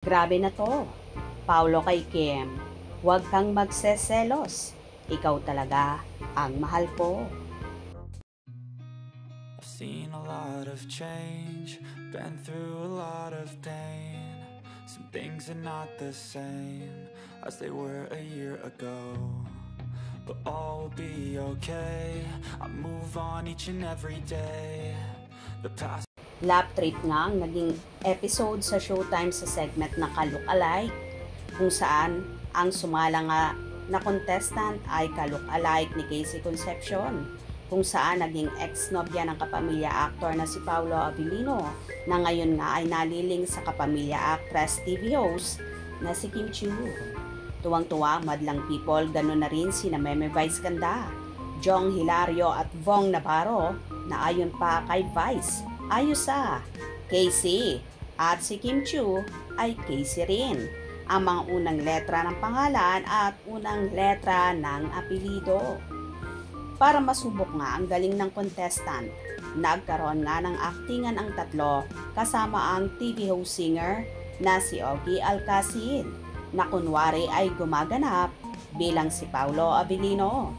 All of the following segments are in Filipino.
Grabe na to. Paulo kay Kim, huwag kang magseselos. Ikaw talaga ang mahal ko. I've seen a lot of change, been through a lot of pain. Some things are not the same as they were a year ago, but all will be okay. I move on each and every day. The past. Lap trip nga ang naging episode sa Showtime sa segment na Ka-look-alike, kung saan ang sumala nga na contestant ay ka-look-alike ni Casey Concepcion, kung saan naging ex-nobya ng kapamilya actor na si Paolo Abilino, na ngayon nga ay naliling sa kapamilya actress TV host na si Kim Chiu. Tuwang-tuwa madlang people, ganoon na rin sina Meme Vice Ganda, Jong Hilario at Vong Navarro, na ayon pa kay Vice, ayos Casey, at si Kim Chiu ay Casey rin, ang mga unang letra ng pangalan at unang letra ng apelido. Para masubok nga ang galing ng contestant, nagkaroon nga ng aktingan ang tatlo kasama ang TV host singer na si Ogie Alcacid, na kunwari ay gumaganap bilang si Paolo Abilino.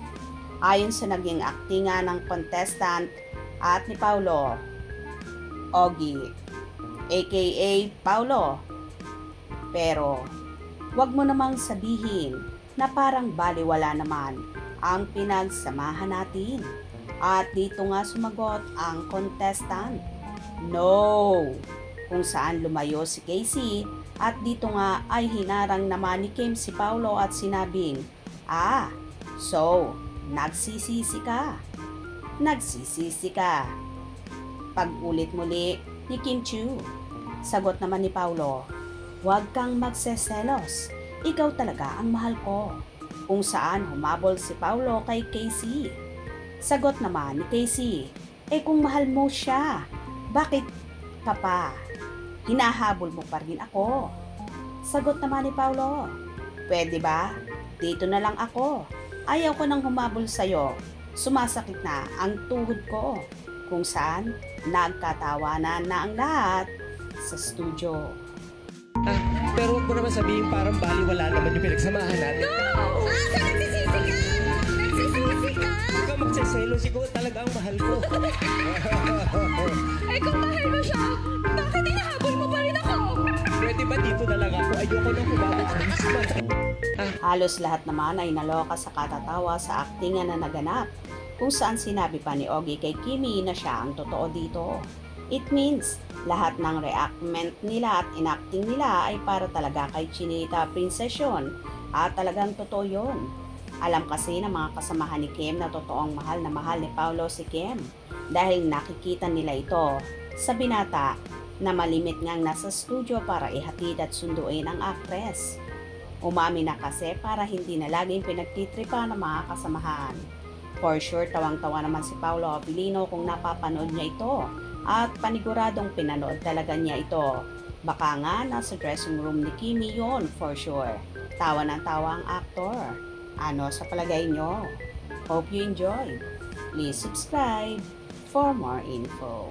Ayon sa naging aktingan ng contestant at ni Paolo, Ogie, aka Paolo. Pero, wag mo namang sabihin na parang baliwala naman ang pinagsamahan natin. At dito nga sumagot ang contestant, no! Kung saan lumayo si Casey at dito nga ay hinarang naman ni Kim si Paolo at sinabing, so, nagsisisi ka. Nagsisisi ka. Pag-ulit muli ni Kim Chiu, sagot naman ni Paolo, huwag kang magseselos. Ikaw talaga ang mahal ko. Kung saan humabol si Paolo kay Casey. Sagot naman ni Casey, kung mahal mo siya, bakit ka pa? Hinahabol mo pa rin ako. Sagot naman ni Paolo, pwede ba? Dito na lang ako. Ayaw ko nang humabol sa'yo. Sumasakit na ang tuhod ko. Kung saan nagkatawanan na ang lahat sa studio. Pero huwag mo naman sabihin parang baliwala naman yung pinagsamahan natin. No! So nagsisisi ka? Nagsisisi ka? Huwag ka magseselos, ikaw talaga ang mahal ko. Kung mahal mo siya, bakit hinahabol mo pa rin ako? Pwede ba dito na lang ako? Ayoko nang kumabot sa Christmas. Halos lahat naman ay naloka sa katatawa sa aktingan na naganap, kung saan sinabi pa ni Ogie kay Kimi na siya ang totoo dito. It means, lahat ng reactment nila at inacting nila ay para talaga kay Chinita Princession, at talagang totoo yun. Alam kasi ng mga kasamahan ni Kim na totoong mahal na mahal ni Paolo si Kim, dahil nakikita nila ito sa binata na malimit ngang nasa studio para ihatid at sunduin ang actress. Umami na kasi para hindi na laging pinagtitripa ng mga kasamahan. For sure, tawang-tawa naman si Paolo Abilino kung napapanood niya ito, at paniguradong pinanood talaga niya ito. Baka nga nasa dressing room ni Kimi yon, for sure. Tawa ng tawa ang aktor. Ano sa palagay nyo? Hope you enjoy. Please subscribe for more info.